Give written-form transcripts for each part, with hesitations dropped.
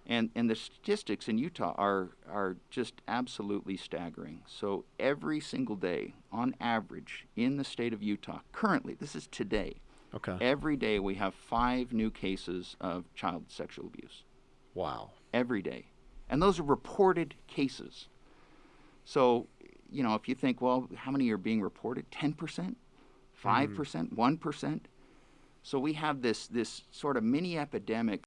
And the statistics in Utah are just absolutely staggering. So every single day, on average, in the state of Utah, currently, this is today, Okay. every day we have 5 new cases of child sexual abuse. Wow. Every day. And those are reported cases. So, if you think, well, how many are being reported? 10%? 5%? 1%? So we have this sort of mini epidemic.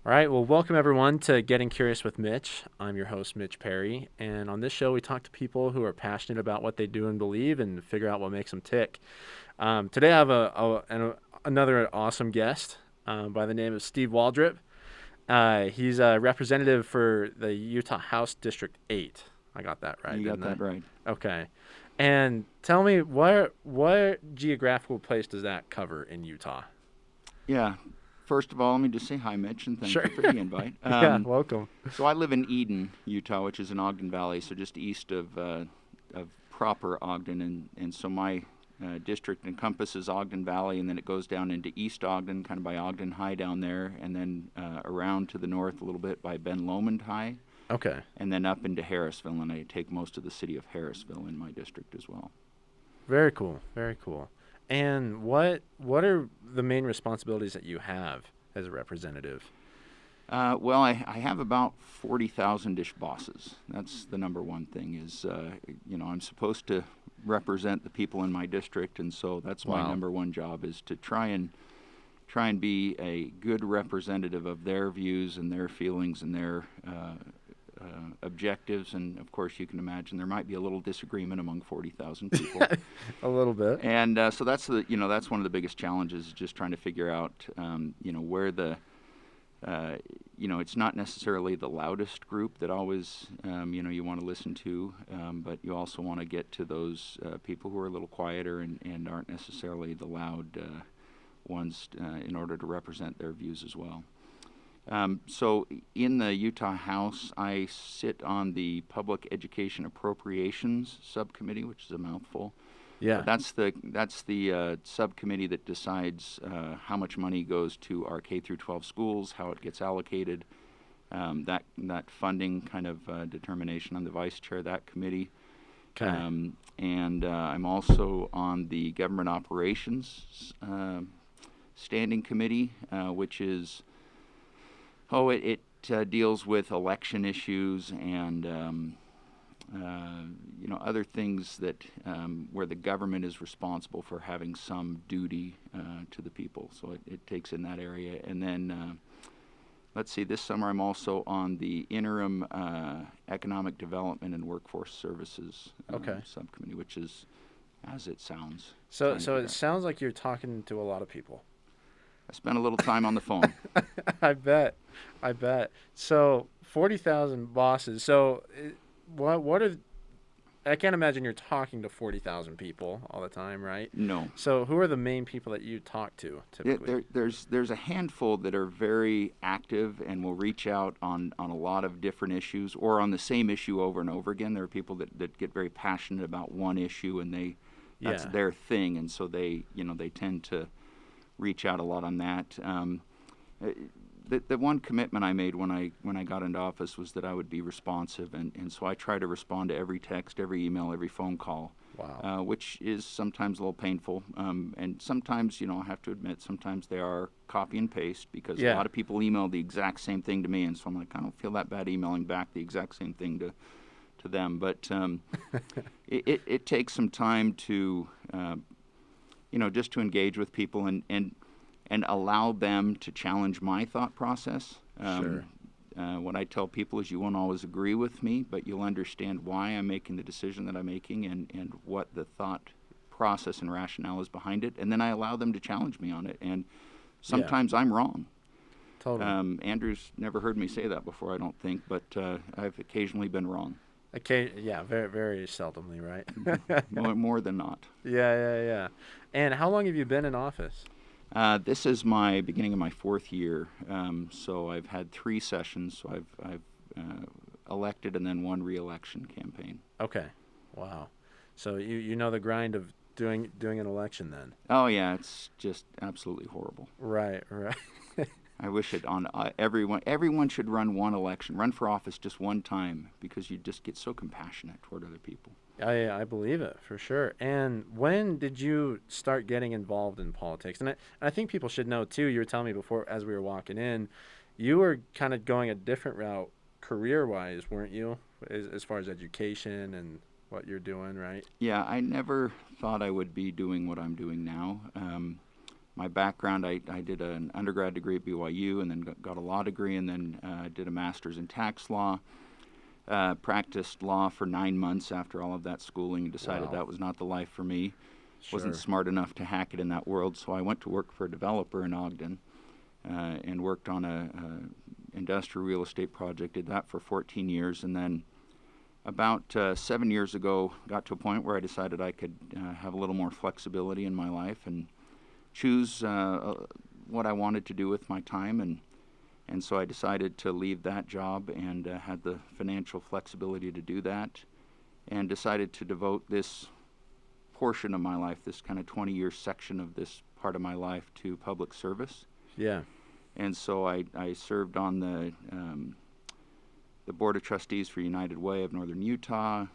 All right, well, welcome everyone to Getting Curious with Mitch. I'm your host, Mitch Perry, and on this show we talk to people who are passionate about what they do and believe and figure out what makes them tick. Today I have another awesome guest by the name of Steve Waldrip. He's a representative for the Utah House District 8. I got that right, You got that right. Okay. And tell me, what geographical place does that cover in Utah? Yeah. First of all, let me just say hi, Mitch, and thank Sure. you for the invite. Yeah, welcome. So I live in Eden, Utah, which is in Ogden Valley, so just east of proper Ogden. And so my district encompasses Ogden Valley, and then it goes down into East Ogden, kind of by Ogden High down there, and then around to the north a little bit by Ben Lomond High. Okay. And then up into Harrisville, and I take most of the city of Harrisville in my district as well. Very cool. Very cool. And what are the main responsibilities that you have as a representative? Well, I have about 40,000-ish bosses. That's the number one thing is, I'm supposed to represent the people in my district, and so that's my number one job is to try and be a good representative of their views and their feelings and their objectives. And of course, you can imagine there might be a little disagreement among 40,000 people. A little bit. And so that's that's one of the biggest challenges, is just trying to figure out, where the, it's not necessarily the loudest group that always, you want to listen to, but you also want to get to those people who are a little quieter and aren't necessarily the loud ones in order to represent their views as well. So in the Utah House, I sit on the Public Education Appropriations Subcommittee, which is a mouthful. Yeah. That's the subcommittee that decides how much money goes to our K through 12 schools, how it gets allocated. That funding kind of determination. I'm the vice chair of that committee. Okay. And I'm also on the Government Operations Standing Committee, which is it deals with election issues and other things that where the government is responsible for having some duty to the people. So it takes in that area. And then let's see, this summer I'm also on the Interim Economic Development and Workforce Services Subcommittee, which is as it sounds. So it sounds like you're talking to a lot of people. I spent a little time on the phone. I bet. So 40,000 bosses. So what are? I can't imagine you're talking to 40,000 people all the time, right? No. So who are the main people that you talk to typically? There's a handful that are very active and will reach out on a lot of different issues or on the same issue over and over again. There are people that get very passionate about one issue and that's their thing, and so they tend to reach out a lot on that. The one commitment I made when I got into office was that I would be responsive, and so I try to respond to every text, every email, every phone call. Wow. Which is sometimes a little painful, and sometimes, I have to admit, sometimes they are copy and paste because a lot of people email the exact same thing to me, and so I'm like, I don't feel that bad emailing back the exact same thing to them. But it takes some time to just to engage with people and allow them to challenge my thought process. Sure. What I tell people is you won't always agree with me, but you'll understand why I'm making the decision that I'm making and what the thought process and rationale is behind it. And then I allow them to challenge me on it. And sometimes I'm wrong. Totally. Andrew's never heard me say that before, I don't think, but I've occasionally been wrong. Okay, yeah, very, very seldomly, right? More than not. Yeah. And how long have you been in office? This is my beginning of my 4th year, so I've had 3 sessions. So I've elected and then one re-election campaign. Okay. Wow. So you know the grind of doing an election then. Oh yeah, it's just absolutely horrible. Right. I wish it on everyone should run for office just one time, because you just get so compassionate toward other people. I believe it for sure. And when did you start getting involved in politics? And I think people should know too. You were telling me before as we were walking in, you were kind of going a different route career-wise, weren't you? As far as education and what you're doing, right? Yeah, I never thought I would be doing what I'm doing now. My background, I did an undergrad degree at BYU and then got a law degree, and then did a master's in tax law. Practiced law for 9 months after all of that schooling and decided that was not the life for me. Sure. Wasn't smart enough to hack it in that world, so I went to work for a developer in Ogden and worked on a industrial real estate project. Did that for 14 years, and then about 7 years ago got to a point where I decided I could have a little more flexibility in my life and choose what I wanted to do with my time, and so I decided to leave that job and had the financial flexibility to do that, and decided to devote this portion of my life, this kind of 20-year section of this part of my life, to public service. Yeah. And so I served on the Board of Trustees for United Way of Northern Utah,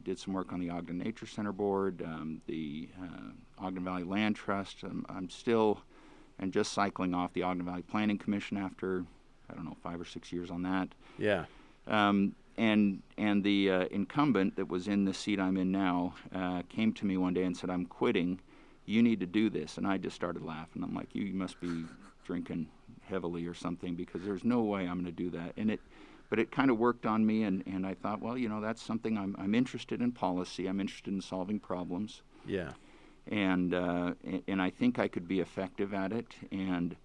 did some work on the Ogden Nature Center Board, the Ogden Valley Land Trust. I'm still and just cycling off the Ogden Valley Planning Commission after, 5 or 6 years on that. Yeah. And the incumbent that was in the seat I'm in now came to me one day and said, "I'm quitting. You need to do this." And I just started laughing. I'm like, "You must be drinking heavily or something, because there's no way I'm going to do that." But it kind of worked on me, and I thought, well, that's something I'm interested in policy. I'm interested in solving problems. Yeah. And I think I could be effective at it. And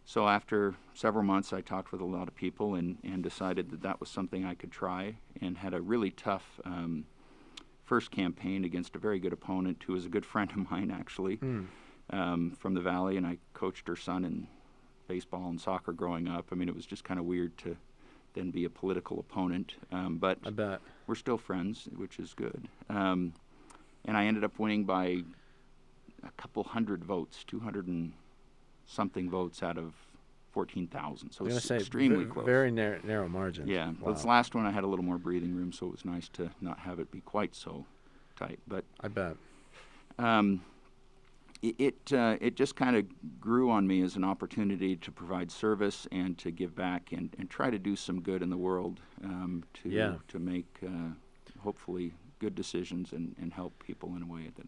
so after several months, I talked with a lot of people and decided that was something I could try, and had a really tough first campaign against a very good opponent who was a good friend of mine, actually, from the Valley, and I coached her son in baseball and soccer growing up. I mean, it was just kind of weird to then be a political opponent, but I bet. We're still friends, which is good. And I ended up winning by a couple hundred votes, 200 and something votes out of 14,000. So it's extremely close. Very narrow margin. Yeah. Wow. This last one I had a little more breathing room, so it was nice to not have it be quite so tight. But I bet. It just kind of grew on me as an opportunity to provide service and to give back and try to do some good in the world, to make hopefully good decisions and help people in a way that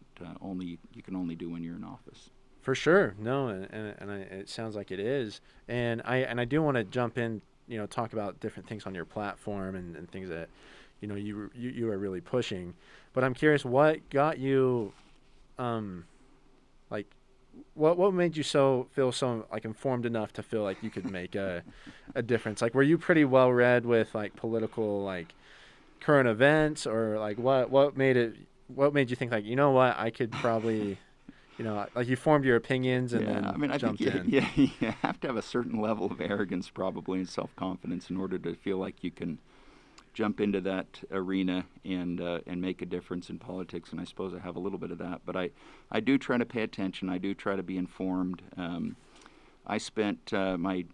you can only do when you're in office. For sure. No, and it sounds like it is. And I do want to jump in, talk about different things on your platform and things that, you are really pushing. But I'm curious, what got you, what made you feel so informed enough to feel like you could make a difference? Were you pretty well read with political current events, or what made you think I could probably you formed your opinions and then I jumped think in? You have to have a certain level of arrogance probably and self-confidence in order to feel like you can jump into that arena and make a difference in politics, and I suppose I have a little bit of that. But I do try to pay attention. I do try to be informed. I spent my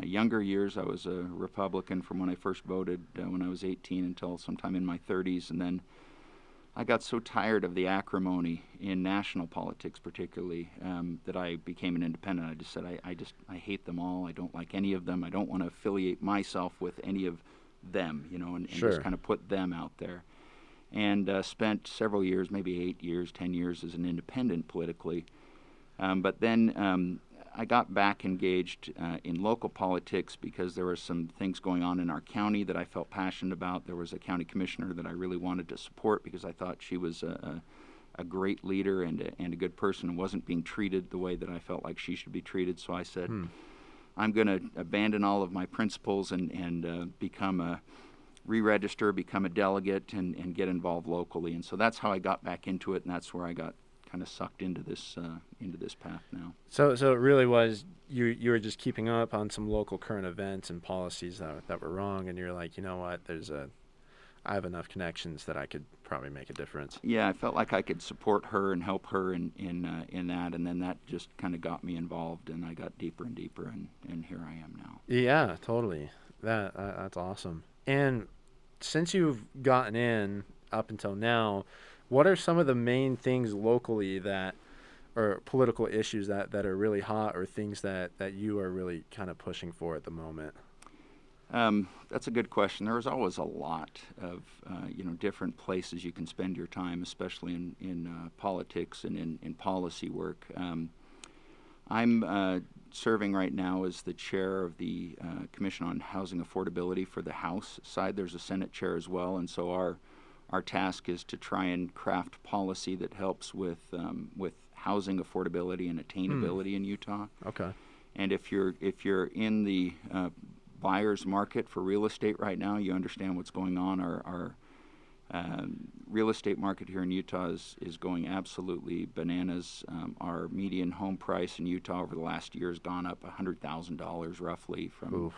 younger years, I was a Republican from when I first voted when I was 18 until sometime in my 30s, and then I got so tired of the acrimony in national politics particularly that I became an independent. I just said, I hate them all. I don't like any of them. I don't want to affiliate myself with any of them, and Sure. just kind of put them out there. And spent several years, maybe 8 years, 10 years as an independent politically. But then I got back engaged in local politics because there were some things going on in our county that I felt passionate about. There was a county commissioner that I really wanted to support because I thought she was a great leader and a good person and wasn't being treated the way that I felt like she should be treated. So I said, I'm going to abandon all of my principles and re-register, become a delegate, and get involved locally. And so that's how I got back into it, and that's where I got kind of sucked into this path now. So it really was you were just keeping up on some local current events and policies that were wrong, and you're like, you know what, I have enough connections that I could probably make a difference. Yeah, I felt like I could support her and help her in that, and then that just kind of got me involved, and I got deeper and deeper, and here I am now. Yeah, totally. That's awesome. And since you've gotten in up until now, what are some of the main things locally or political issues that are really hot, or things that you are really kind of pushing for at the moment? That's a good question. There's always a lot of different places you can spend your time, especially in politics and in policy work. I'm serving right now as the chair of the Commission on Housing Affordability for the House side. There's a Senate chair as well, and so our task is to try and craft policy that helps with housing affordability and attainability in Utah. Okay. And if you're in the buyer's market for real estate right now, you understand what's going on. Our real estate market here in Utah is going absolutely bananas. Our median home price in Utah over the last year has gone up $100,000 roughly, from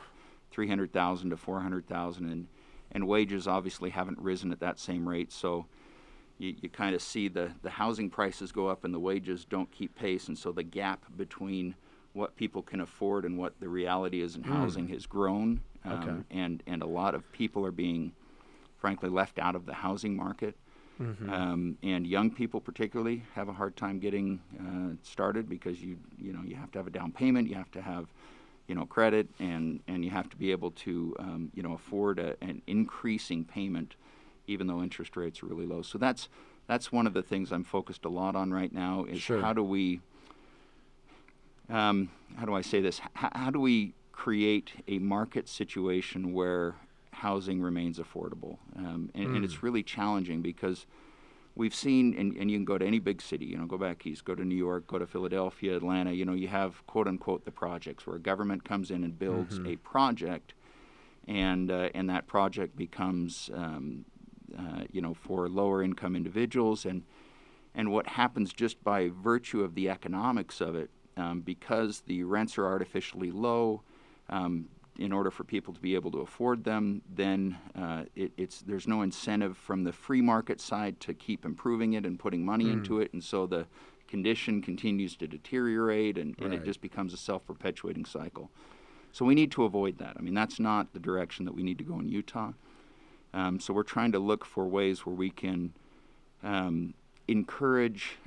$300,000 to $400,000, and wages obviously haven't risen at that same rate. So you kind of see the housing prices go up and the wages don't keep pace, and so the gap between what people can afford and what the reality is in housing has grown. And a lot of people are being, frankly, left out of the housing market. And young people particularly have a hard time getting started, because you have to have a down payment, you have to have credit, and you have to be able to afford an increasing payment even though interest rates are really low. So that's one of the things I'm focused a lot on right now is how do we how do I say this? How do we create a market situation where housing remains affordable? And it's really challenging, because we've seen, and you can go to any big city, go back east, go to New York, go to Philadelphia, Atlanta, you have, quote unquote, the projects where a government comes in and builds a project, and that project becomes, for lower income individuals. And what happens just by virtue of the economics of it, because the rents are artificially low, in order for people to be able to afford them, then there's no incentive from the free market side to keep improving it and putting money into it, and so the condition continues to deteriorate, and it just becomes a self-perpetuating cycle. So we need to avoid that. I mean, that's not the direction that we need to go in Utah. So we're trying to look for ways where we can encourage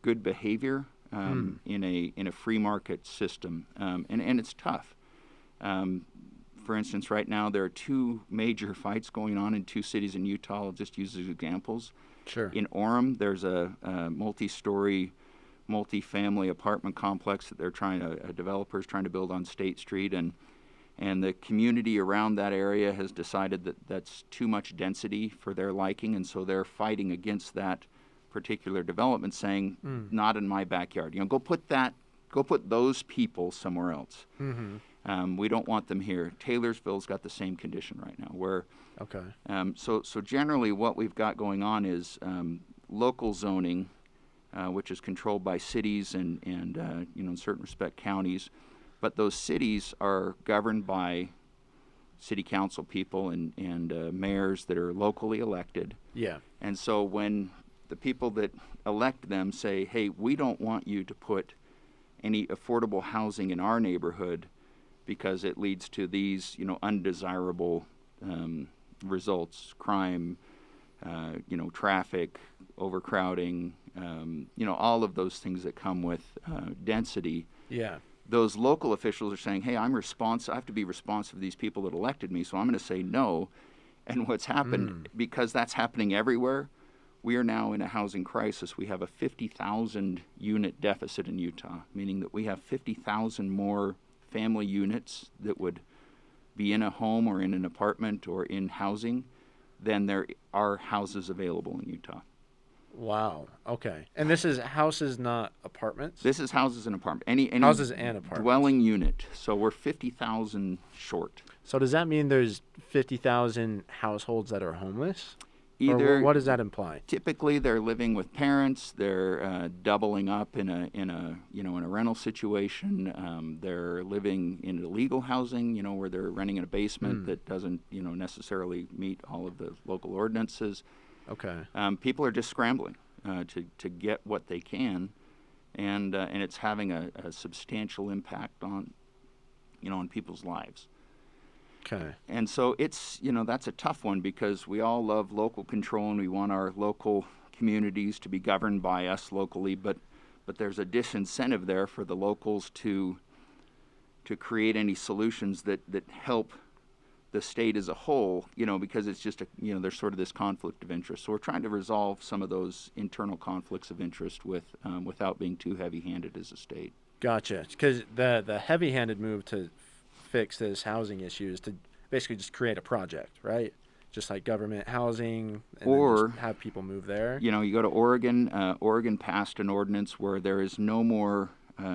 good behavior in a free market system, and it's tough. For instance, right now there are two major fights going on in two cities in Utah. I'll just use as examples. Sure. In Orem, there's a multi-story, multi-family apartment complex that a developer's trying to build on State Street, and the community around that area has decided that that's too much density for their liking, and so they're fighting against that particular development, saying, "Not in my backyard. Go put those people somewhere else." We don't want them here. Taylorsville's got the same condition right now. Where so generally what we've got going on is local zoning, which is controlled by cities and in certain respect counties, but those cities are governed by city council people and mayors that are locally elected. Yeah. And so when the people that elect them say, "Hey, we don't want you to put any affordable housing in our neighborhood, because it leads to these, undesirable results, crime, traffic, overcrowding, all of those things that come with density." Yeah. Those local officials are saying, "Hey, I have to be responsive to these people that elected me, so I'm going to say no." And what's happened, because that's happening everywhere, we are now in a housing crisis. We have a 50,000 unit deficit in Utah, meaning that we have 50,000 more family units that would be in a home or in an apartment or in housing than there are houses available in Utah. Wow. Okay. And this is houses, not apartments? This is houses and apartments. Any houses and apartments. Dwelling unit. So we're 50,000 short. So does that mean there's 50,000 households that are homeless? Either what does that imply? typically they're living with parents, they're doubling up in a rental situation. They're living in illegal housing, where they're renting in a basement that doesn't necessarily meet all of the local ordinances. Okay. People are just scrambling to get what they can, and it's having a substantial impact on people's lives. Okay. And so it's, that's a tough one because we all love local control and we want our local communities to be governed by us locally, but there's a disincentive there for the locals to create any solutions that help the state as a whole, because it's just there's sort of this conflict of interest. So we're trying to resolve some of those internal conflicts of interest without being too heavy-handed as a state. Gotcha. Because the heavy-handed move to fix this housing issue is to basically just create a project, right? Just like government housing, and or then just have people move there. You go to Oregon. Oregon passed an ordinance where there is no more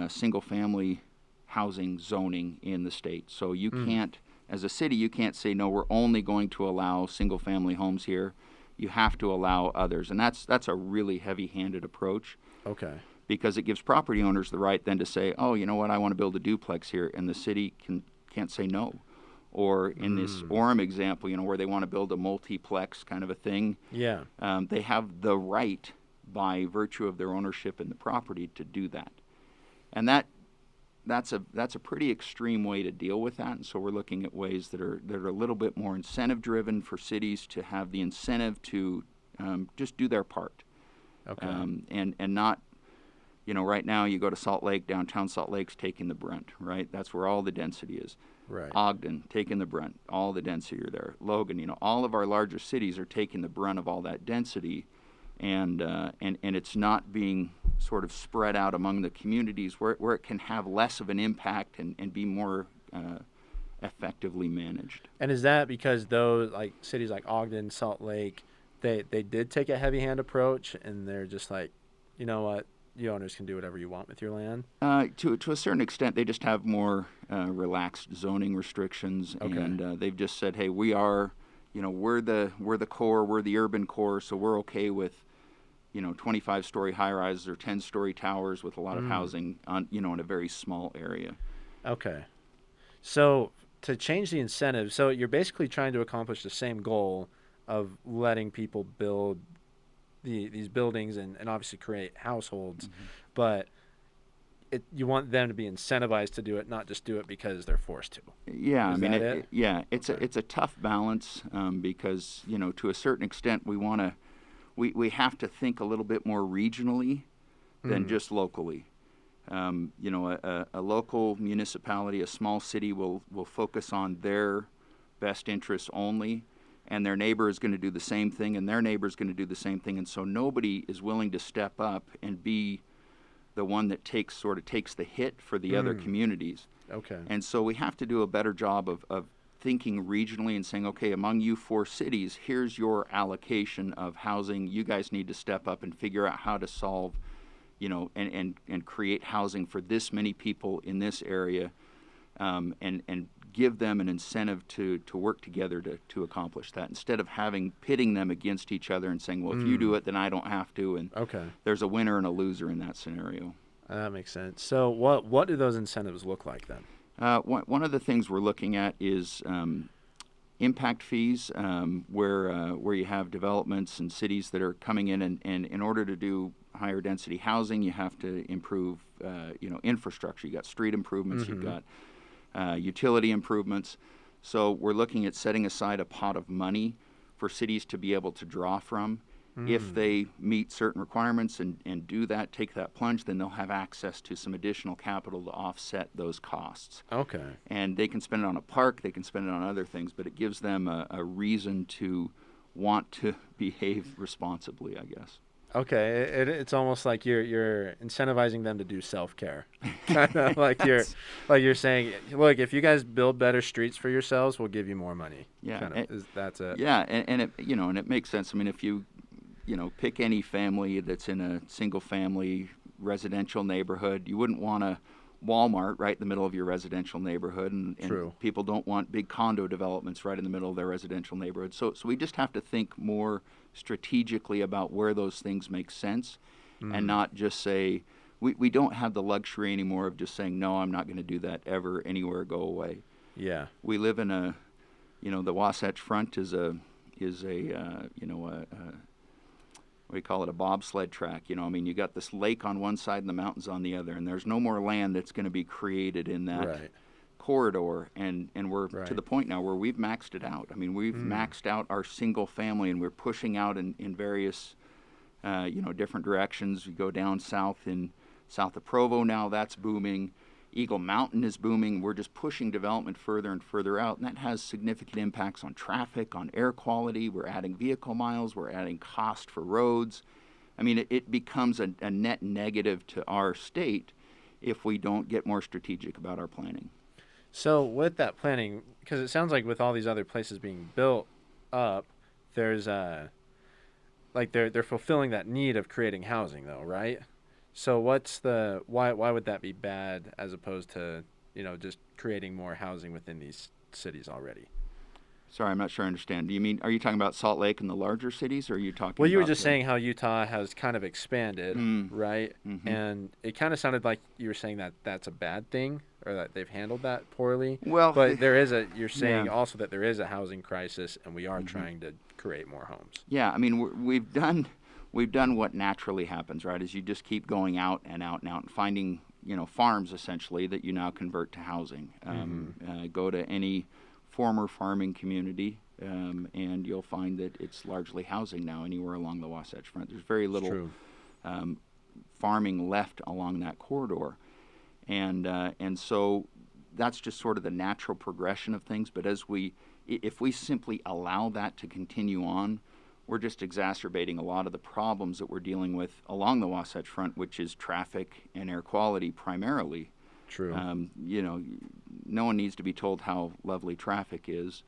single-family housing zoning in the state. So you can't, as a city, you can't say, no, we're only going to allow single-family homes here. You have to allow others, and that's a really heavy-handed approach. Okay. Because it gives property owners the right then to say, oh, you know what, I want to build a duplex here, and the city can't say no. Or in this Orem example, where they want to build a multiplex kind of a thing, Yeah. they have the right by virtue of their ownership in the property to do that. And that's a pretty extreme way to deal with that. And so we're looking at ways that are a little bit more incentive driven for cities to have the incentive to just do their part. Okay. And not, right now you go to Salt Lake, downtown Salt Lake's taking the brunt, right? That's where all the density is. Right. Ogden taking the brunt, all the density are there. Logan, all of our larger cities are taking the brunt of all that density, and it's not being sort of spread out among the communities where it can have less of an impact and be more effectively managed. And is that because those like cities like Ogden, Salt Lake, they did take a heavy hand approach, and they're just like, you know what, you owners can do whatever you want with your land? To a certain extent, they just have more relaxed zoning restrictions, Okay. and they've just said, hey, we are, we're the core, we're the urban core, so we're okay with 25-story high-rises or 10-story towers with a lot of housing on, in a very small area. Okay. So to change the incentive, so you're basically trying to accomplish the same goal of letting people build these buildings and obviously create households, but you want them to be incentivized to do it, not just do it because they're forced to. Yeah, Is that it? Yeah, it's a tough balance because to a certain extent we have to think a little bit more regionally than just locally. A local municipality, a small city will focus on their best interests only, and their neighbor is going to do the same thing, and their neighbor is going to do the same thing, and so nobody is willing to step up and be the one that takes the hit for the other communities. Okay. And so we have to do a better job of thinking regionally and saying, okay, among you 4 cities, here's your allocation of housing. You guys need to step up and figure out how to solve, and create housing for this many people in this area, and give them an incentive to work together to accomplish that, instead of pitting them against each other and saying, well, if you do it, then I don't have to. And Okay. there's a winner and a loser in that scenario. That makes sense. So what do those incentives look like then? One of the things we're looking at is impact fees, where you have developments and cities that are coming in, and in order to do higher density housing, you have to improve infrastructure. You got street improvements, you've got utility improvements. So we're looking at setting aside a pot of money for cities to be able to draw from. If they meet certain requirements and do that, take that plunge, then they'll have access to some additional capital to offset those costs. Okay. And they can spend it on a park, they can spend it on other things, but it gives them a reason to want to behave responsibly, I guess. Okay, it's almost like you're incentivizing them to do self-care, kind of like you're saying, look, if you guys build better streets for yourselves, we'll give you more money. Yeah, that's it. Yeah, and it makes sense. I mean, if you pick any family that's in a single-family residential neighborhood, you wouldn't want to Walmart right in the middle of your residential neighborhood, and True. people don't want big condo developments right in the middle of their residential neighborhood. So we just have to think more strategically about where those things make sense, and not just say, we don't have the luxury anymore of just saying, no, I'm not going to do that ever, anywhere, go away. Yeah. We live in a, the Wasatch Front is a what do you call it, a bobsled track. You got this lake on one side and the mountains on the other, and there's no more land that's going to be created in that corridor, and we're to the point now where we've maxed it out. We've maxed out our single family, and we're pushing out in various different directions. We go down south of Provo now, that's booming. Eagle Mountain is booming. We're just pushing development further and further out, and that has significant impacts on traffic, on air quality. We're adding vehicle miles. We're adding cost for roads. It becomes a net negative to our state if we don't get more strategic about our planning. So with that planning, because it sounds like with all these other places being built up, there's they're fulfilling that need of creating housing, though, right? So why would that be bad as opposed to just creating more housing within these cities already? Sorry, I'm not sure I understand. Are you talking about Salt Lake and the larger cities, or are you talking Well, you were about just saying how Utah has kind of expanded, right? Mm-hmm. And it kind of sounded like you were saying that that's a bad thing, or that they've handled that poorly. Well, but you're saying also that there is a housing crisis, and we are trying to create more homes. Yeah, we've done what naturally happens, right? Is you just keep going out and out and out and finding, farms essentially that you now convert to housing. Go to any former farming community, and you'll find that it's largely housing now anywhere along the Wasatch Front. There's very little farming left along that corridor, and so that's just sort of the natural progression of things. But if we simply allow that to continue on, we're just exacerbating a lot of the problems that we're dealing with along the Wasatch Front, which is traffic and air quality primarily. True. No one needs to be told how lovely traffic is.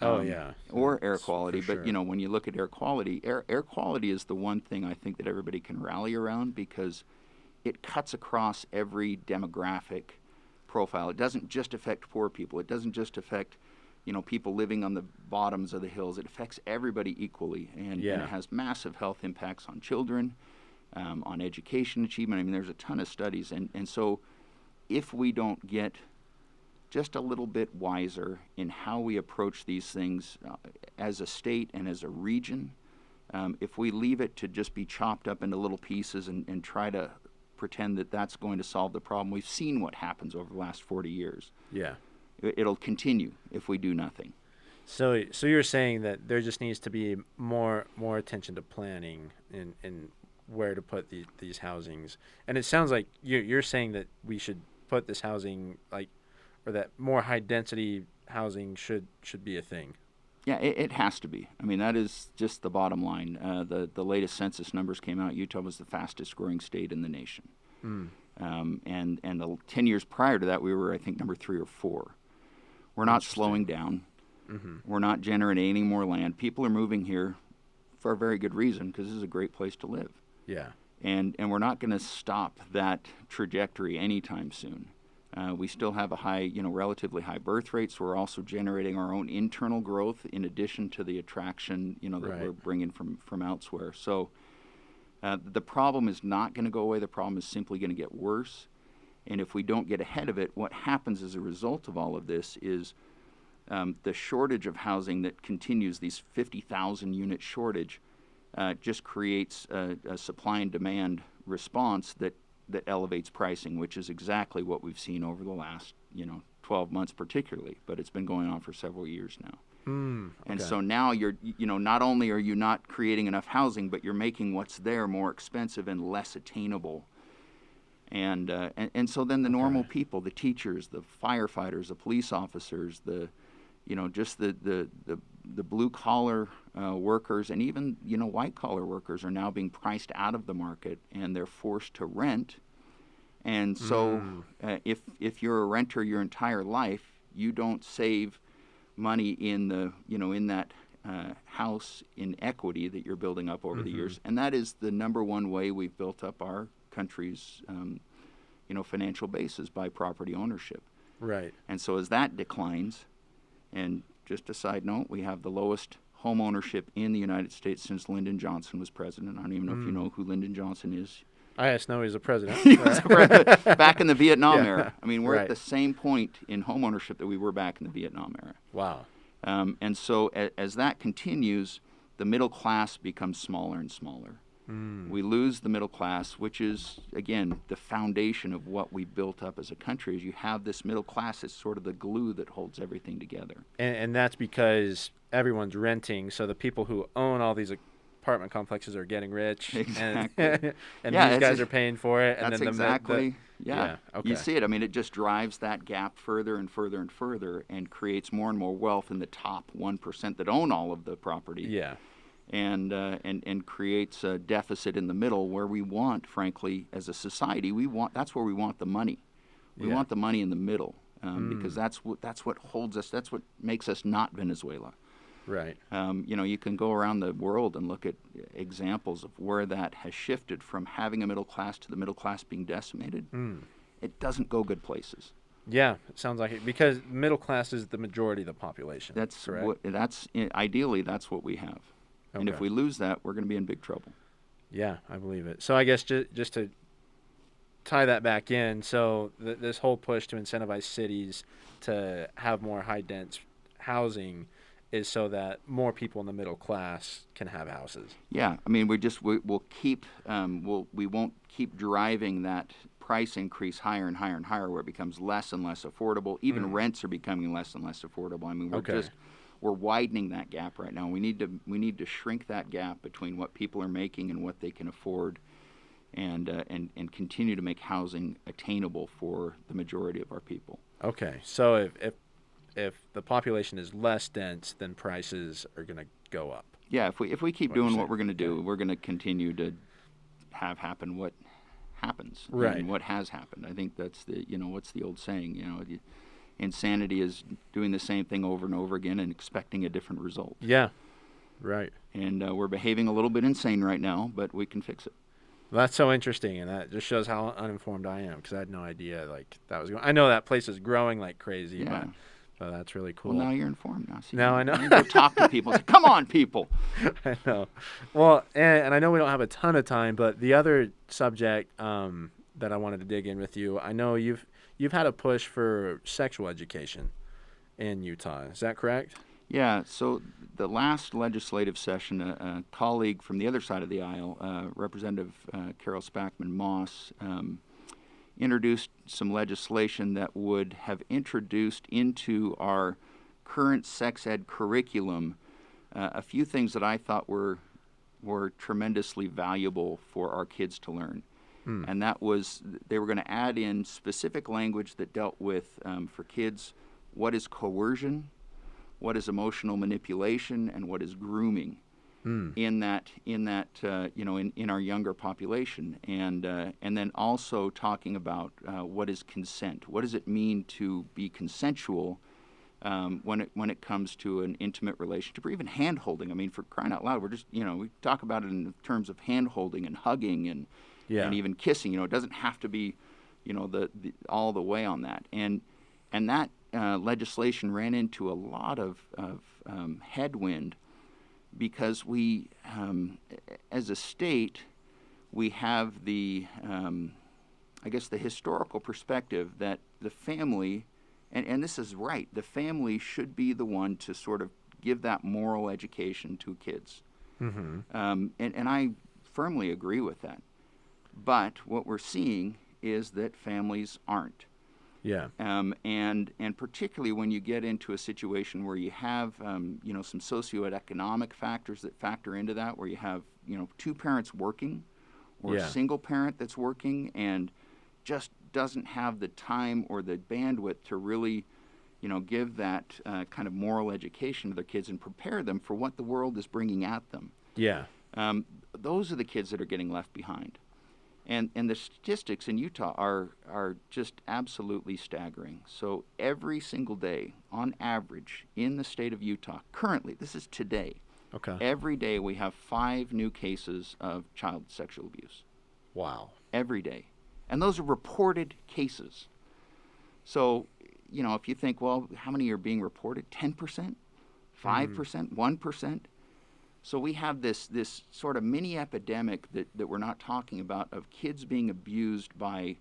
Or air quality. But, when you look at air quality, air quality is the one thing I think that everybody can rally around, because it cuts across every demographic profile. It doesn't just affect poor people. It doesn't just affect people living on the bottoms of the hills. It affects everybody equally, and it has massive health impacts on children, on education achievement. There's a ton of studies, and so if we don't get just a little bit wiser in how we approach these things as a state and as a region, if we leave it to just be chopped up into little pieces and try to pretend that that's going to solve the problem, we've seen what happens over the last 40 years. Yeah. It'll continue if we do nothing. So you're saying that there just needs to be more attention to planning and where to put these housings. And it sounds like you're saying that we should put this housing, or that more high density housing should be a thing. Yeah, it has to be. That is just the bottom line. The latest census numbers came out. Utah was the fastest growing state in the nation. And the 10 years prior to that, we were, I think, number 3 or 4. We're not slowing down. We're not generating any more land. People are moving here for a very good reason, because this is a great place to live. Yeah. And we're not going to stop that trajectory anytime soon. We still have a high, relatively high birth rate, so we're also generating our own internal growth in addition to the attraction, that we're bringing from elsewhere. So the problem is not going to go away. The problem is simply going to get worse. And if we don't get ahead of it, what happens as a result of all of this is the shortage of housing that continues, these 50,000 unit shortage, just creates a supply and demand response that elevates pricing, which is exactly what we've seen over the last 12 months particularly, but it's been going on for several years now. And so now you're not only are you not creating enough housing, but you're making what's there more expensive and less attainable. And so then the normal people, the teachers, the firefighters, the police officers, just the blue collar workers, and even white collar workers are now being priced out of the market, and they're forced to rent. And so if you're a renter your entire life, you don't save money in that house in equity that you're building up over the years. And that is the number one way we've built up our country's financial basis by property ownership. Right. And so as that declines, and just a side note, we have the lowest home ownership in the United States since Lyndon Johnson was president. I don't even know if you know who Lyndon Johnson is. I just know he's a president. He was a president back in the Vietnam Yeah. era. I mean, we're Right. at the same point in home ownership that we were back in the Vietnam era. Wow. And so as that continues, the middle class becomes smaller and smaller. We lose the middle class, which is, again, the foundation of what we built up as a country. Is you have this middle class as sort of the glue that holds everything together. And that's because everyone's renting, so the people who own all these apartment complexes are getting rich. Exactly. And Yeah, these it's guys are paying for it. And That's then exactly, yeah. Okay. You see it. I mean, it just drives that gap further and further and further and creates more and more wealth in the top 1% that own all of the property. Yeah. And creates a deficit in the middle where we want, frankly, as a society, that's where we want the money. We want the money in the middle because that's what holds us. That's what makes us not Venezuela. Right. You can go around the world and look at examples of where that has shifted from having a middle class to the middle class being decimated. It doesn't go good places. Yeah, it sounds like it, because middle class is the majority of the population. That's correct? Ideally that's what we have. And if Okay. we lose that, we're going to be in big trouble. Yeah, I believe it. So I guess just to tie that back in, so this whole push to incentivize cities to have more high-dense housing is so that more people in the middle class can have houses. Yeah, I mean, we won't keep driving that price increase higher and higher and higher, where it becomes less and less affordable. Even rents are becoming less and less affordable. I mean, we're widening that gap right now. We need to shrink that gap between what people are making and what they can afford, and continue to make housing attainable for the majority of our people. Okay, so if the population is less dense, then prices are going to go up. Yeah, if we keep doing what we're going to do, we're going to continue to have happen what happens, right? And what has happened. I think that's what's the old saying? Insanity is doing the same thing over and over again and expecting a different result. Yeah, right. And we're behaving a little bit insane right now, but we can fix it. Well, that's so interesting, and that just shows how uninformed I am, because I had no idea that was going. I know that place is growing like crazy, Yeah. but that's really cool. Well, now you're informed. Now, see, now I know. You go talk to people. Say, come on, people. I know. Well, and I know we don't have a ton of time, but the other subject that I wanted to dig in with you, I know you've had a push for sexual education in Utah. Is that correct? Yeah, so the last legislative session, a colleague from the other side of the aisle, Representative Carol Spackman Moss, introduced some legislation that would have introduced into our current sex ed curriculum a few things that I thought were tremendously valuable for our kids to learn. And that was, they were going to add in specific language that dealt with, for kids, what is coercion, what is emotional manipulation, and what is grooming in our younger population, and then also talking about what is consent. What does it mean to be consensual when it comes to an intimate relationship, or even hand holding? I mean, for crying out loud, we're just we talk about it in terms of hand holding and hugging and even kissing. It doesn't have to be the all the way on that. And that legislation ran into a lot of headwind, because we, as a state, we have the historical perspective that the family, and this is right, the family should be the one to sort of give that moral education to kids. And I firmly agree with that. But what we're seeing is that families aren't. Yeah. And particularly when you get into a situation where you have, some socioeconomic factors that factor into that, where you have, two parents working, or a single parent that's working and just doesn't have the time or the bandwidth to really, give that kind of moral education to their kids and prepare them for what the world is bringing at them. Yeah. Those are the kids that are getting left behind. And the statistics in Utah are just absolutely staggering. So every single day, on average, in the state of Utah, currently, this is today, every day we have 5 new cases of child sexual abuse. Wow. Every day. And those are reported cases. So, if you think, well, how many are being reported? 10%? 5%? 1%? So we have this sort of mini epidemic that we're not talking about of kids being abused by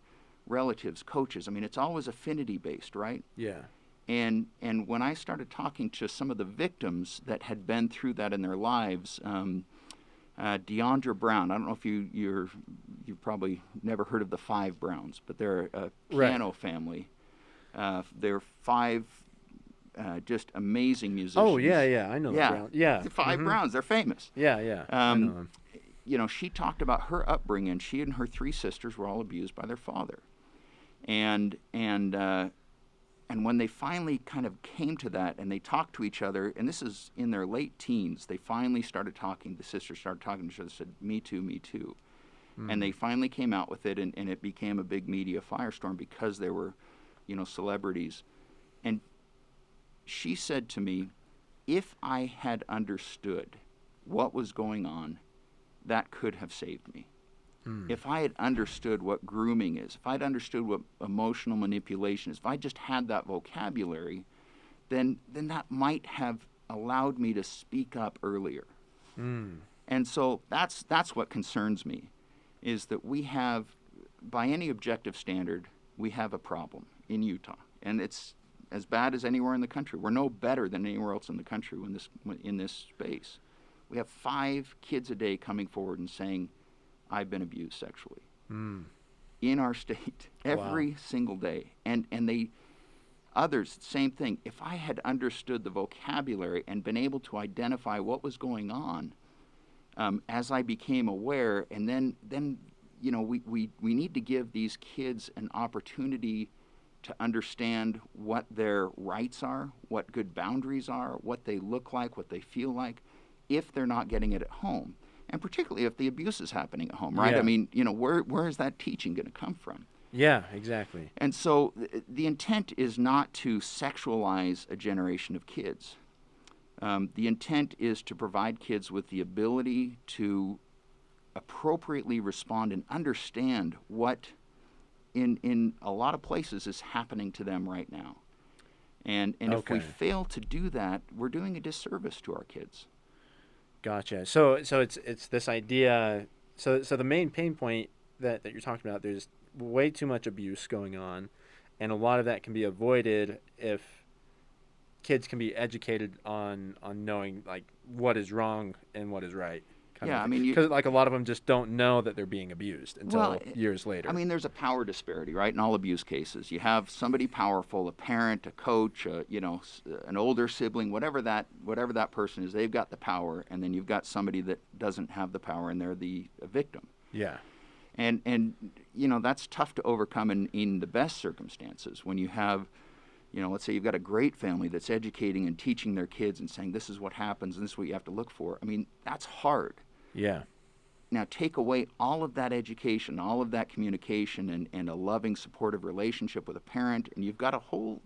relatives, coaches. I mean, it's always affinity-based, right? Yeah. And when I started talking to some of the victims that had been through that in their lives, Deandra Brown, I don't know if you've probably never heard of the Five Browns, but they're a piano family. They're five just amazing musicians. Oh, yeah, I know the Brown. Yeah. The Five Browns, they're famous. Yeah. I know them. She talked about her upbringing. She and her three sisters were all abused by their father. And when they finally kind of came to that and they talked to each other, and this is in their late teens, they finally started talking. The sisters started talking to each other, said, me too, me too. And they finally came out with it, and it became a big media firestorm because they were, celebrities. And she said to me, if I had understood what was going on, that could have saved me. If I had understood what grooming is, if I'd understood what emotional manipulation is, if I just had that vocabulary, then that might have allowed me to speak up earlier. And so that's what concerns me, is that we have, by any objective standard, we have a problem in Utah. And it's as bad as anywhere in the country. We're no better than anywhere else in the country in this space. We have 5 kids a day coming forward and saying, I've been abused sexually in our state every single day. And they, others, same thing. If I had understood the vocabulary and been able to identify what was going on as I became aware, and then we need to give these kids an opportunity to understand what their rights are, what good boundaries are, what they look like, what they feel like, if they're not getting it at home. And particularly if the abuse is happening at home, right? Yeah. I mean, where is that teaching going to come from? Yeah, exactly. And so the intent is not to sexualize a generation of kids. The intent is to provide kids with the ability to appropriately respond and understand what in a lot of places is happening to them right now. And if we fail to do that, we're doing a disservice to our kids. Gotcha. So it's this idea. So the main pain point that you're talking about, there's way too much abuse going on, and a lot of that can be avoided if kids can be educated on knowing like what is wrong and what is right. I mean, because like a lot of them just don't know that they're being abused until years later. I mean, there's a power disparity, right? In all abuse cases, you have somebody powerful, a parent, a coach, an older sibling, whatever that person is. They've got the power, and then you've got somebody that doesn't have the power, and they're the victim. Yeah. And that's tough to overcome in the best circumstances when you have. Let's say you've got a great family that's educating and teaching their kids and saying, this is what happens and this is what you have to look for. I mean, that's hard. Yeah. Now take away all of that education, all of that communication and a loving, supportive relationship with a parent, and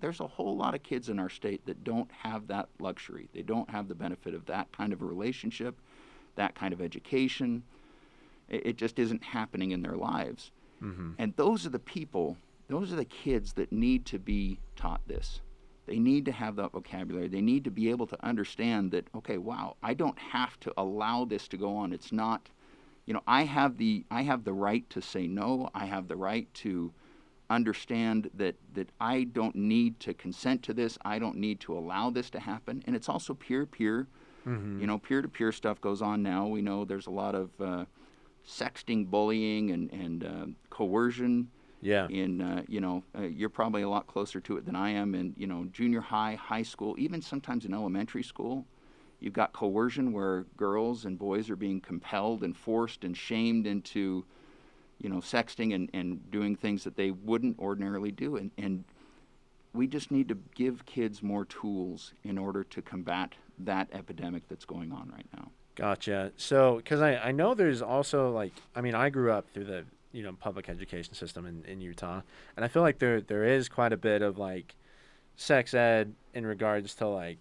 there's a whole lot of kids in our state that don't have that luxury. They don't have the benefit of that kind of a relationship, that kind of education. It just isn't happening in their lives. Mm-hmm. And those are the kids that need to be taught this. They need to have that vocabulary. They need to be able to understand that, okay, wow, I don't have to allow this to go on. It's not, I have the right to say no. I have the right to understand that I don't need to consent to this. I don't need to allow this to happen. And it's also peer-to-peer. Mm-hmm. Peer-to-peer stuff goes on now. We know there's a lot of sexting, bullying, and coercion. Yeah. You're probably a lot closer to it than I am. In junior high, high school, even sometimes in elementary school, you've got coercion where girls and boys are being compelled and forced and shamed into, sexting and doing things that they wouldn't ordinarily do. And we just need to give kids more tools in order to combat that epidemic that's going on right now. Gotcha. So, because I know there's also I grew up through the public education system in Utah, and I feel like there is quite a bit of sex ed in regards to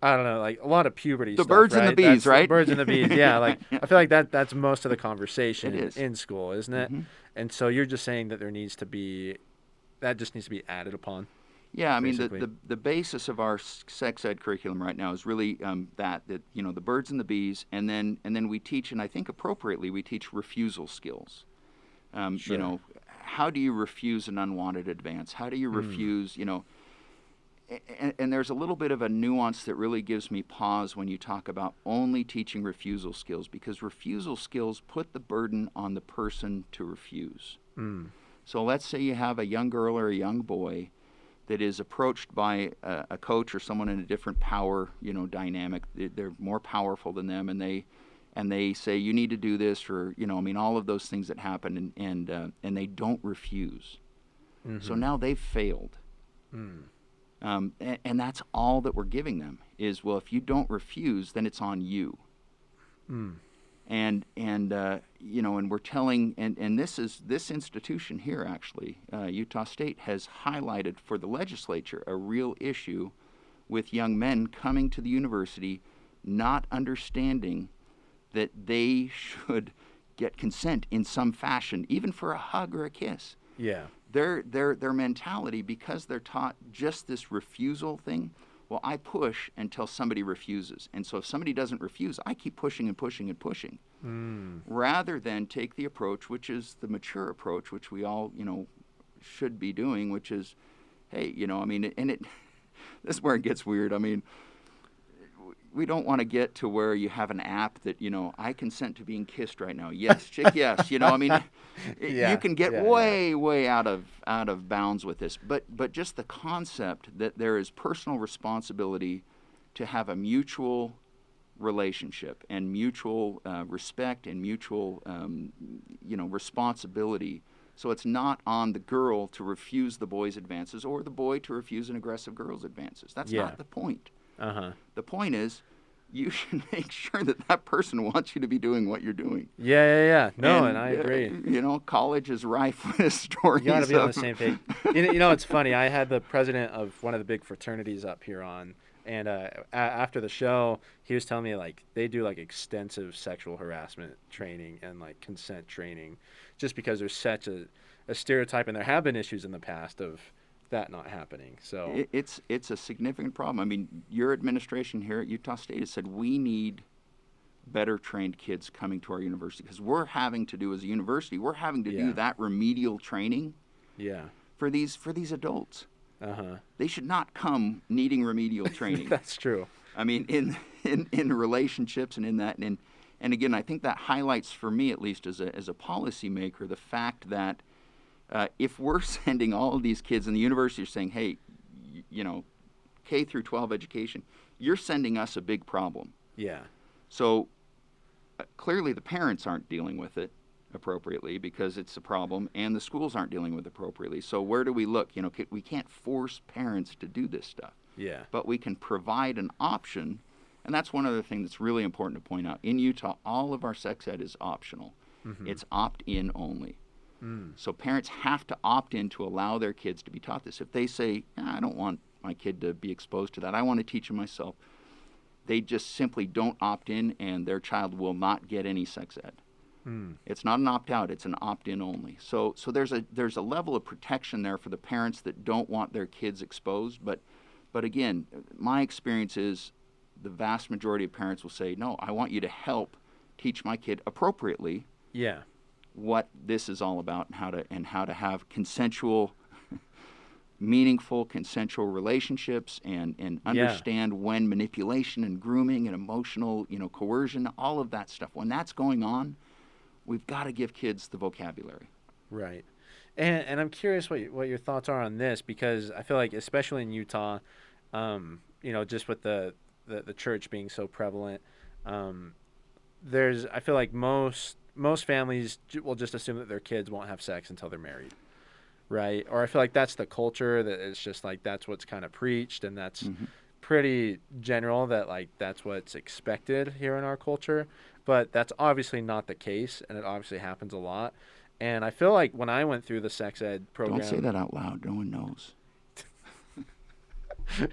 I don't know, like a lot of puberty The stuff, birds and the right? bees, That's right? birds and the bees. Yeah, like I feel like that's most of the conversation It is. in school, isn't it? Mm-hmm. And so you're just saying that that just needs to be added upon, Yeah, I mean basically. the basis of our sex ed curriculum right now is really that the birds and the bees, and then we teach, and I think appropriately we teach refusal skills. Sure. How do you refuse an unwanted advance? How do you refuse, and there's a little bit of a nuance that really gives me pause when you talk about only teaching refusal skills, because refusal skills put the burden on the person to refuse. So let's say you have a young girl or a young boy that is approached by a coach or someone in a different power, dynamic. They're more powerful than them, and they say you need to do this, or all of those things that happen, and they don't refuse. So now they've failed. And that's all that we're giving them is, well, if you don't refuse, then it's on you. And we're telling, and this institution here actually, Utah State has highlighted for the legislature a real issue with young men coming to the university not understanding that they should get consent in some fashion, even for a hug or a kiss. Yeah. Their mentality, because they're taught just this refusal thing, well, I push until somebody refuses. And so if somebody doesn't refuse, I keep pushing and pushing and pushing. Rather than take the approach, which is the mature approach, which we all, should be doing, which is, hey, this is where it gets weird. I mean, we don't want to get to where you have an app that, I consent to being kissed right now. Yes, chick, yes. You can get way out of bounds with this. But just the concept that there is personal responsibility to have a mutual relationship and mutual respect and mutual, responsibility. So it's not on the girl to refuse the boy's advances or the boy to refuse an aggressive girl's advances. That's not the point. The point is, you should make sure that person wants you to be doing what you're doing. Yeah. No, and I agree. College is rife with stories. You got to be on the same page. It's funny. I had the president of one of the big fraternities up here on, and after the show, he was telling me like they do like extensive sexual harassment training and like consent training, just because there's such a stereotype, and there have been issues in the past of that not happening. So it's a significant problem. I mean, your administration here at Utah State has said we need better trained kids coming to our university, because we're having to do, as a university, we're having to do that remedial training for these adults. They should not come needing remedial training. That's true. I mean, in relationships and in that, and again, I think that highlights, for me at least as a policymaker, the fact that if we're sending all of these kids, and the university are saying, hey, K through 12 education, you're sending us a big problem. Yeah. So clearly the parents aren't dealing with it appropriately because it's a problem, and the schools aren't dealing with it appropriately. So where do we look? We can't force parents to do this stuff. Yeah. But we can provide an option, and that's one other thing that's really important to point out. In Utah, all of our sex ed is optional. It's opt-in only. So parents have to opt in to allow their kids to be taught this. If they say, I don't want my kid to be exposed to that, I want to teach him myself, they just simply don't opt in, and their child will not get any sex ed. It's not an opt-out, it's an opt-in only. So there's a level of protection there for the parents that don't want their kids exposed. But again, my experience is the vast majority of parents will say, no, I want you to help teach my kid appropriately. Yeah. What this is all about, and how to have consensual, meaningful consensual relationships, and understand when manipulation and grooming and emotional coercion, all of that stuff, when that's going on, we've got to give kids the vocabulary. Right. And I'm curious what your thoughts are on this, because I feel like, especially in Utah, just with the church being so prevalent, I feel like most families will just assume that their kids won't have sex until they're married, right? Or I feel like that's the culture, that it's just like that's what's kind of preached, and that's pretty general, that like that's what's expected here in our culture. But that's obviously not the case, and it obviously happens a lot. And I feel like when I went through the sex ed program... Don't say that out loud. No one knows.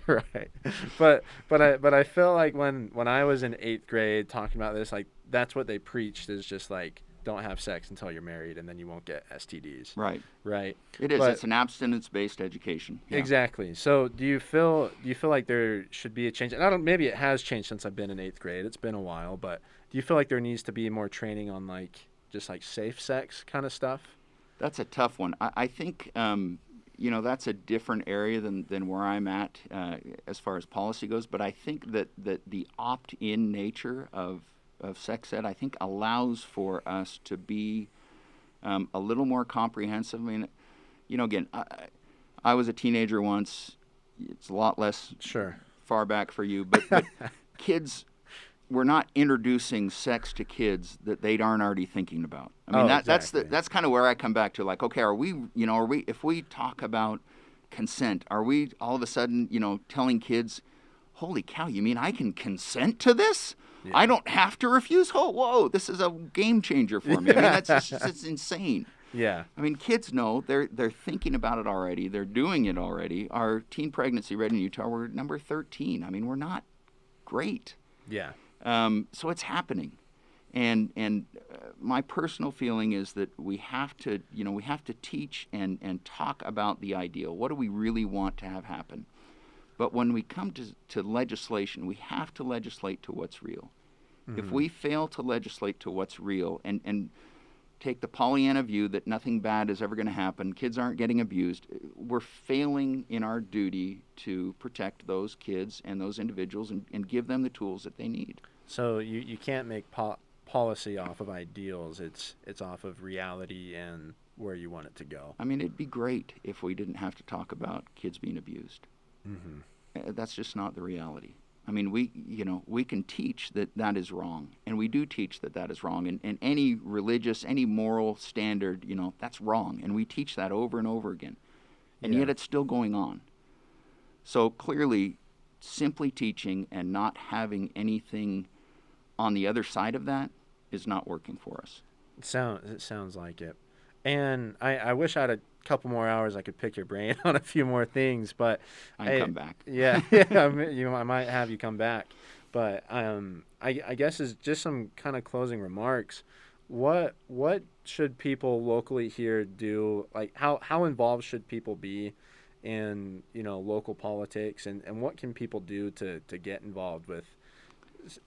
Right. But I feel like when I was in 8th grade talking about this, like that's what they preached is just like don't have sex until you're married and then you won't get STDs. Right. Right. It is. But It's an abstinence-based education. Yeah. exactly. So do you feel like there should be a change? And I don't maybe it has changed since I've been in 8th grade. It's been a while, but do you feel like there needs to be more training on like just like safe sex kind of stuff? That's a tough one. I think that's a different area than where I'm at as far as policy goes. But I think that the opt-in nature of sex ed, I think, allows for us to be a little more comprehensive. I mean, again, I was a teenager once. It's a lot less Sure. far back for you, but kids, we're not introducing sex to kids that they aren't already thinking about. I mean, Exactly. that's kind of where I come back to, like, okay, are we if we talk about consent, are we all of a sudden telling kids, holy cow, you mean I can consent to this? Yeah. I don't have to refuse. Oh, whoa, this is a game changer for me. I mean, it's insane. Yeah. I mean, kids know they're thinking about it already. They're doing it already. Our teen pregnancy rate in Utah, we're number 13. I mean, we're not great. Yeah. So it's happening, and my personal feeling is that we have to teach and talk about the ideal. What do we really want to have happen? But when we come to legislation, we have to legislate to what's real. Mm-hmm. If we fail to legislate to what's real and take the Pollyanna view that nothing bad is ever going to happen, kids aren't getting abused, we're failing in our duty to protect those kids and those individuals and give them the tools that they need. So you can't make policy off of ideals. It's off of reality and where you want it to go. I mean, it'd be great if we didn't have to talk about kids being abused. Mm-hmm. That's just not the reality. I mean, we can teach that is wrong, and we do teach that is wrong, and any religious, any moral standard, that's wrong, and we teach that over and over again, and yet it's still going on. So clearly, simply teaching and not having anything on the other side of that is not working for us. It sounds like it. And I wish I had a couple more hours I could pick your brain on a few more things, but I come back. Yeah, I might have you come back. But I guess is just some kind of closing remarks. What should people locally here do? Like how involved should people be in local politics, and what can people do to get involved with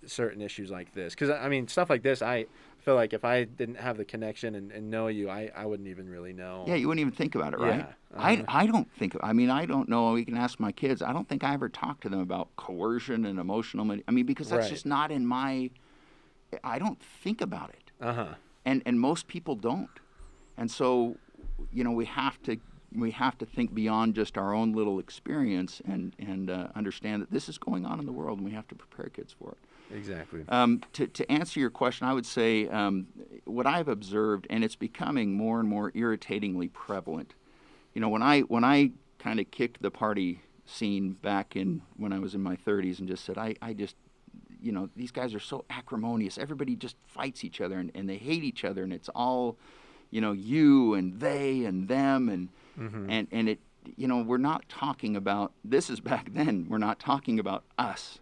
certain issues like this? Because I mean, stuff like this, I feel like if I didn't have the connection and know you, I wouldn't even really know. Yeah, you wouldn't even think about it, right? Yeah. I don't know. You can ask my kids. I don't think I ever talked to them about coercion and emotional. Because that's just not in my. I don't think about it. And most people don't. And so, we have to think beyond just our own little experience and understand that this is going on in the world, and we have to prepare kids for it. Exactly. To answer your question, I would say what I've observed, and it's becoming more and more irritatingly prevalent. When I kind of kicked the party scene back when I was in my 30s and just said, I just, these guys are so acrimonious. Everybody just fights each other and they hate each other, and it's all, you and they and them and it, we're not talking about, this is back then, we're not talking about us.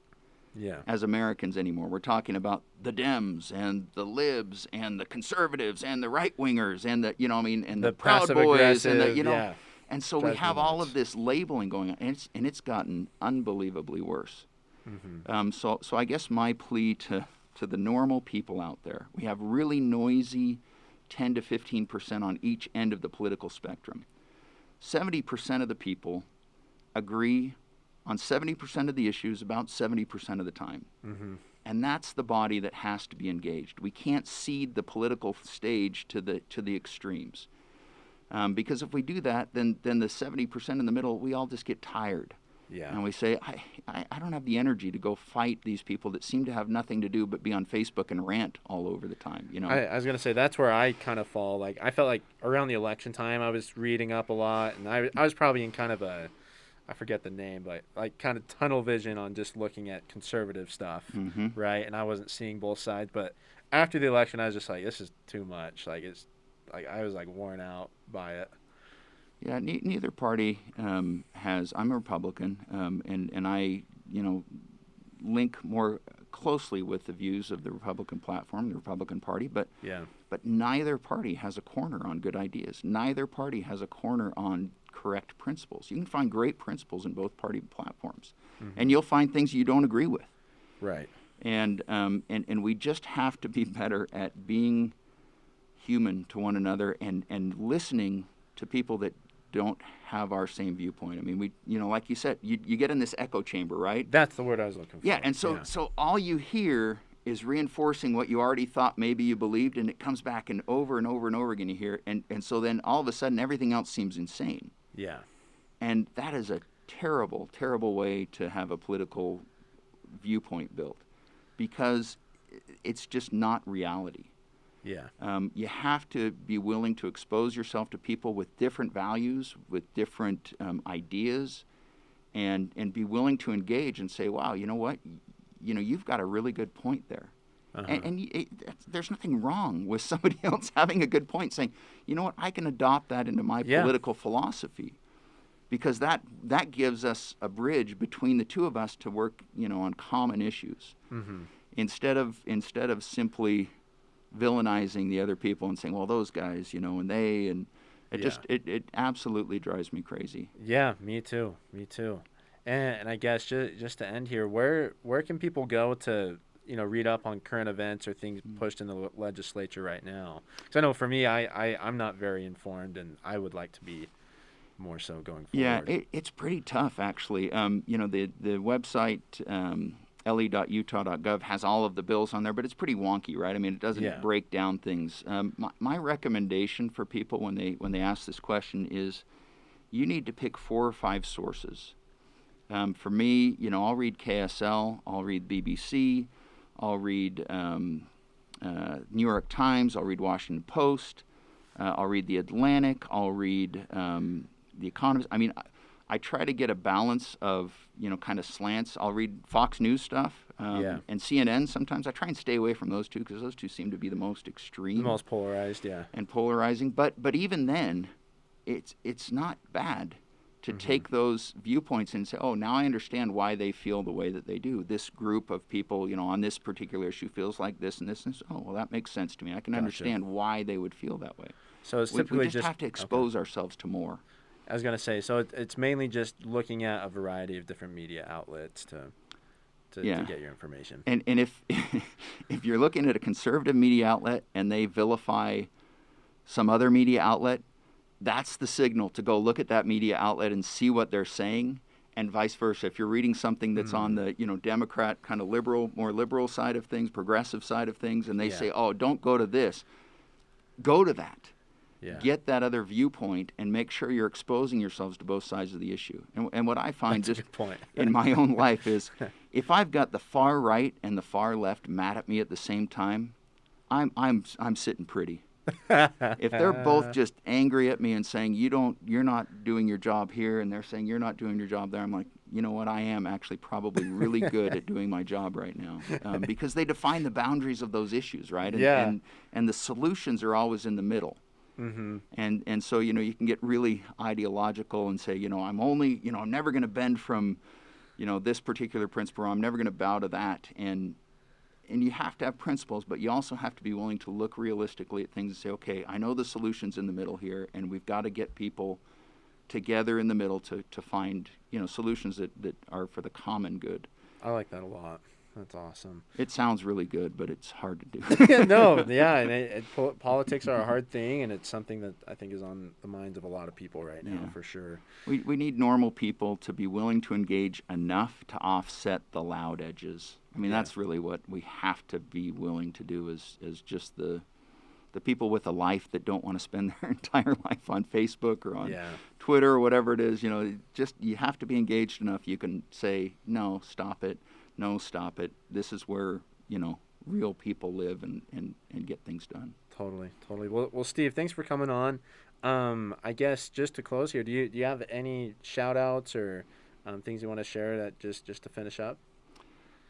Yeah. As Americans anymore. We're talking about the Dems and the Libs and the conservatives and the right wingers and and the Proud Boys and the and so we have all of this labeling going on, and it's gotten unbelievably worse. So I guess my plea to the normal people out there, we have really noisy 10 to 15% on each end of the political spectrum. 70% of the people agree on 70% of the issues about 70% of the time. And that's the body that has to be engaged. We can't cede the political stage to the extremes. Because if we do that, then the 70% in the middle, we all just get tired. Yeah. And we say, I don't have the energy to go fight these people that seem to have nothing to do but be on Facebook and rant all over the time. I was going to say, that's where I kind of fall. Like, I felt like around the election time, I was reading up a lot, and I was probably in kind of I forget the name, but like kind of tunnel vision on just looking at conservative stuff, right? And I wasn't seeing both sides. But after the election, I was just like, this is too much. Like I was like worn out by it. Yeah, neither party has. I'm a Republican, and I, link more closely with the views of the Republican platform, the Republican Party. But neither party has a corner on good ideas. Neither party has a corner on correct principles. You can find great principles in both party platforms, and you'll find things you don't agree with. Right. And we just have to be better at being human to one another and listening to people that don't have our same viewpoint. I mean, like you said, you get in this echo chamber, right? That's the word I was looking for. Yeah, and so all you hear is reinforcing what you already thought maybe you believed, and it comes back and over and over and over again you hear, and so then all of a sudden everything else seems insane. Yeah. And that is a terrible, terrible way to have a political viewpoint built, because it's just not reality. Yeah. You have to be willing to expose yourself to people with different values, with different ideas, and be willing to engage and say, wow, you know what? You've got a really good point there. And there's nothing wrong with somebody else having a good point, saying, you know what, I can adopt that into my political philosophy, because that gives us a bridge between the two of us to work, on common issues, instead of simply villainizing the other people and saying, well, those guys, and they, and it absolutely drives me crazy. Yeah, me too. And I guess just to end here, where can people go to, read up on current events or things pushed in the legislature right now? Because I know for me, I'm not very informed, and I would like to be more so going forward. Yeah, it's pretty tough, actually. The website, le.utah.gov has all of the bills on there, but it's pretty wonky, right? I mean, it doesn't break down things. My recommendation for people when they ask this question is, you need to pick 4 or 5 sources. For me, I'll read KSL, I'll read BBC, I'll read New York Times, I'll read Washington Post, I'll read The Atlantic, I'll read The Economist. I mean, I try to get a balance of, kind of slants. I'll read Fox News stuff and CNN sometimes. I try and stay away from those two, because those two seem to be the most extreme. The most polarized, and polarizing. But even then, it's not bad to take those viewpoints and say, oh, now I understand why they feel the way that they do. This group of people, on this particular issue feels like this and this and this. Oh, well, that makes sense to me. I can understand why they would feel that way. So it's typically we just have to expose ourselves to more. I was going to say, so it's mainly just looking at a variety of different media outlets to get your information. And if if you're looking at a conservative media outlet and they vilify some other media outlet, that's the signal to go look at that media outlet and see what they're saying, and vice versa. If you're reading something that's on the Democrat kind of more liberal side of things, progressive side of things, and they say, oh, don't go to this, go to that. Yeah. Get that other viewpoint and make sure you're exposing yourselves to both sides of the issue. And what I find just in my own life is, if I've got the far right and the far left mad at me at the same time, I'm sitting pretty. If they're both just angry at me and saying you're not doing your job here, and they're saying you're not doing your job there, I'm like, you know what, I am actually probably really good at doing my job right now, because they define the boundaries of those issues, right? And the solutions are always in the middle. And so you can get really ideological and say, I'm never going to bend from this particular principle, or I'm never going to bow to that, and you have to have principles, but you also have to be willing to look realistically at things and say, okay, I know the solution's in the middle here, and we've got to get people together in the middle to find solutions that are for the common good. I like that a lot. That's awesome. It sounds really good, but it's hard to do. And politics are a hard thing, and it's something that I think is on the minds of a lot of people right now, for sure. We need normal people to be willing to engage enough to offset the loud edges. I mean, that's really what we have to be willing to do, is just the people with a life that don't want to spend their entire life on Facebook or on Twitter or whatever it is. You have to be engaged enough. You can say, no, stop it. No, stop it. This is where, real people live and get things done. Totally. Well, Steve, thanks for coming on. I guess just to close here, do you have any shout-outs or things you want to share that just to finish up?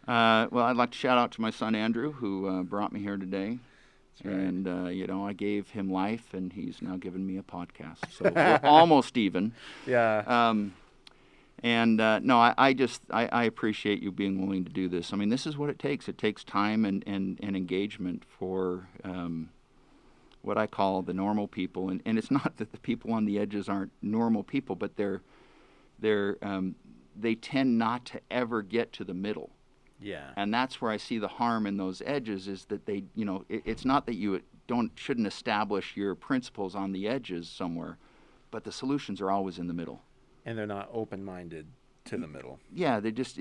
Well, I'd like to shout out to my son, Andrew, who brought me here today. right. And, I gave him life, and he's now given me a podcast. So we're almost even. Yeah. No, I appreciate you being willing to do this. I mean, this is what it takes. It takes time and engagement for what I call the normal people. And it's not that the people on the edges aren't normal people, but they tend not to ever get to the middle. Yeah. And that's where I see the harm in those edges, is that they, it's not that you shouldn't establish your principles on the edges somewhere, but the solutions are always in the middle. And they're not open-minded to the middle. Yeah, they just,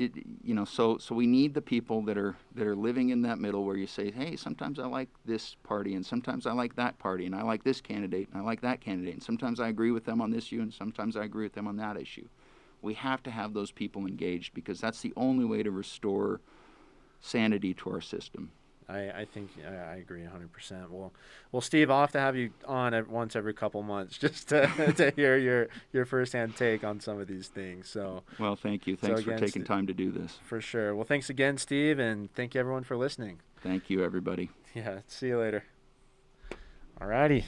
so we need the people that are living in that middle, where you say, hey, sometimes I like this party, and sometimes I like that party, and I like this candidate, and I like that candidate, and sometimes I agree with them on this issue, and sometimes I agree with them on that issue. We have to have those people engaged, because that's the only way to restore sanity to our system. I think I agree 100%. Well, Steve, I'll have to have you on once every couple months just to hear your firsthand take on some of these things. So, well, thank you. Thanks for taking time to do this. For sure. Well, thanks again, Steve, and thank you everyone for listening. Thank you, everybody. Yeah. See you later. All righty.